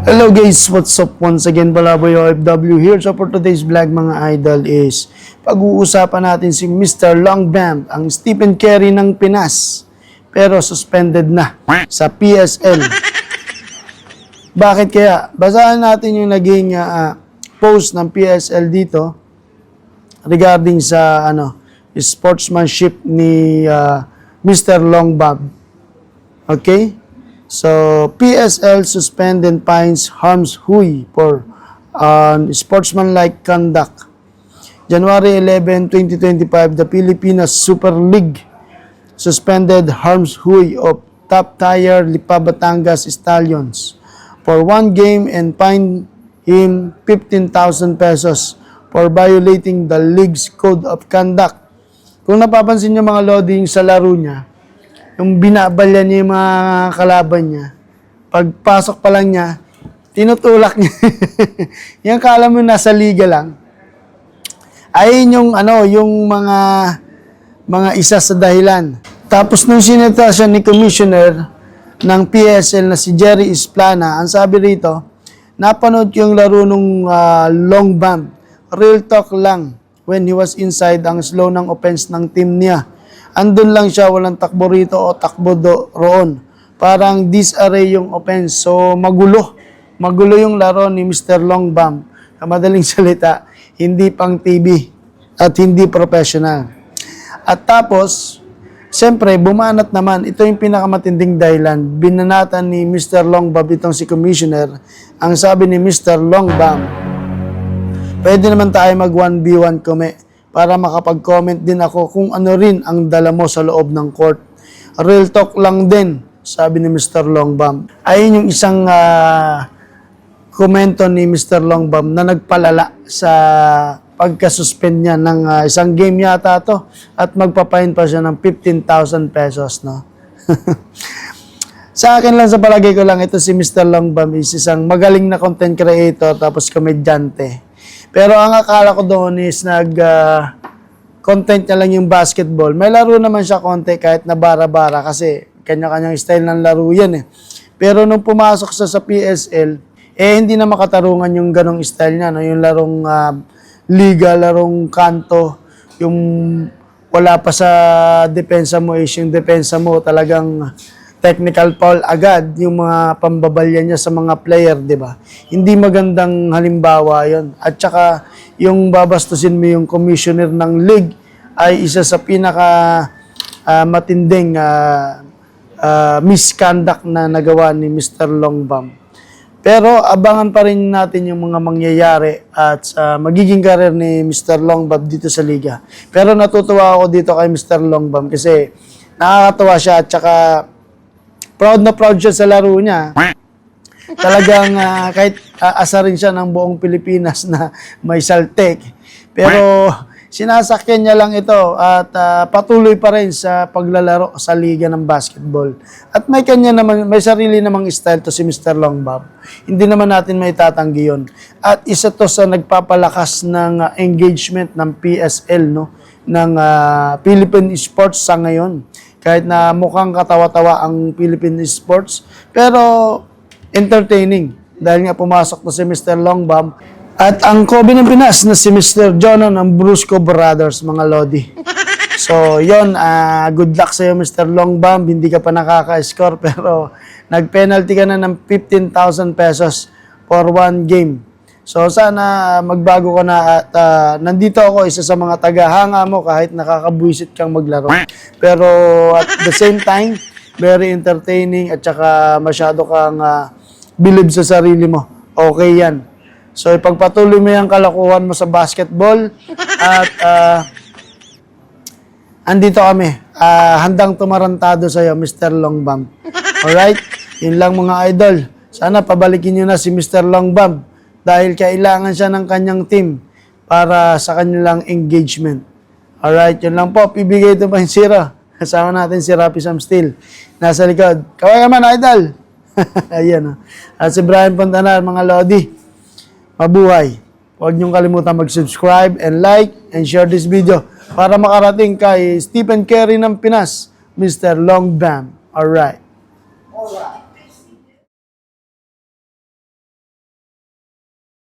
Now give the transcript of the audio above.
Hello guys, what's up? Once again, Balaboy OFW here. So for today's vlog mga idol is pag-uusapan natin si Mr. Longbam, ang Stephen Curry ng Pinas. Pero suspended na sa PSL. Bakit kaya? Basahan natin yung naging post ng PSL dito regarding sa sportsmanship ni Mr. Longbam. Okay? So, PSL suspend and fines Harms Hui for sportsmanlike conduct. January 11, 2025, the Philippines Super League suspended Harms Hui of Top Tier Lipa Batangas Stallions for one game and fined him 15,000 pesos for violating the league's code of conduct. Kung napapansin niyo mga loading sa laro niya, yung binabalya niya yung mga kalaban niya, pagpasok pa lang niya, tinutulak niya. Yung kala mo nasa liga lang. Ayun yung mga isa sa dahilan. Tapos nung sinita siya ni Commissioner ng PSL na si Jerry Isplana, ang sabi rito, napanood ko yung laro nung Longbam. Real talk lang. When he was inside, ang slow ng offense ng team niya. Andun lang siya, walang takbo rito o takbo roon. Parang disarray yung offense. So, magulo. Magulo yung laro ni Mr. Longbam. Madaling salita, hindi pang TV at hindi professional. At tapos, siyempre, bumanat naman. Ito yung pinakamatinding dahilan. Binanatan ni Mr. Longbam, itong si Commissioner. Ang sabi ni Mr. Longbam, pwede naman tayo mag 1v1 kome para makapag-comment din ako kung ano rin ang dala mo sa loob ng court. Real talk lang din, sabi ni Mr. Longbam. Ayun yung isang komento ni Mr. Longbam na nagpalala sa pagka-suspend niya ng isang game yata to at magpapain pa siya ng 15,000 pesos. No? Sa akin lang, sa palagay ko lang, ito si Mr. Longbam is isang magaling na content creator tapos komedyante. Pero ang akala ko doon is content niya lang yung basketball. May laro naman siya konti kahit na bara-bara kasi kanya-kanyang style ng laro yan eh. Pero nung pumasok siya sa PSL, hindi na makatarungan yung ganong style niya. No? Yung larong liga, larong kanto, yung wala pa sa depensa mo is yung depensa mo talagang technical foul agad, yung mga pambabalya niya sa mga player, di ba? Hindi magandang halimbawa yon. At saka, yung babastusin mo yung commissioner ng league ay isa sa pinaka matinding misconduct na nagawa ni Mr. Longbam. Pero abangan pa rin natin yung mga mangyayari at magiging career ni Mr. Longbam dito sa liga. Pero natutuwa ako dito kay Mr. Longbam kasi nakakatuwa siya at saka proud na proud siya sa laro niya. Talagang kahit asarin siya ng buong Pilipinas na may saltek. Pero sinasakyan niya lang ito at patuloy pa rin sa paglalaro sa liga ng basketball. At may kanya naman, may sarili namang style to si Mr. Longbam. Hindi naman natin may tatanggi yun. At isa to sa nagpapalakas ng engagement ng PSL, no? Ng Philippine Sports sa ngayon. Kahit na mukhang katawa-tawa ang Philippine Sports, pero entertaining. Dahil nga pumasok na si Mr. Longbam at ang Kobe ng Pinas na si Mr. Jono ng Brusco Brothers, mga Lodi. So, yon, good luck sa iyo Mr. Longbam. Hindi ka pa nakaka-score pero nag-penalty ka na ng 15,000 pesos for one game. So, sana magbago ka na at nandito ako, isa sa mga tagahanga mo kahit nakakabwisit kang maglaro. Pero at the same time, very entertaining at saka masyado kang believe sa sarili mo. Okay yan. So, ipagpatuloy mo yung kalakuhan mo sa basketball at andito kami. Handang tumarantado sa iyo, Mr. Longbam. Alright? Yun lang mga idol. Sana pabalikin nyo na si Mr. Longbam. Dahil kailangan siya ng kanyang team para sa kanilang engagement. Alright, yun lang po. Pibigay ito pa yung zero. Kasama natin si Rapi Sam Steel. Nasa likod. Kaway ka man, idol! Ayan. At si Brian Pontanar, mga Lodi. Mabuhay. Huwag niyong kalimutan mag-subscribe and like and share this video para makarating kay Stephen Curry ng Pinas, Mr. Longbam. Alright.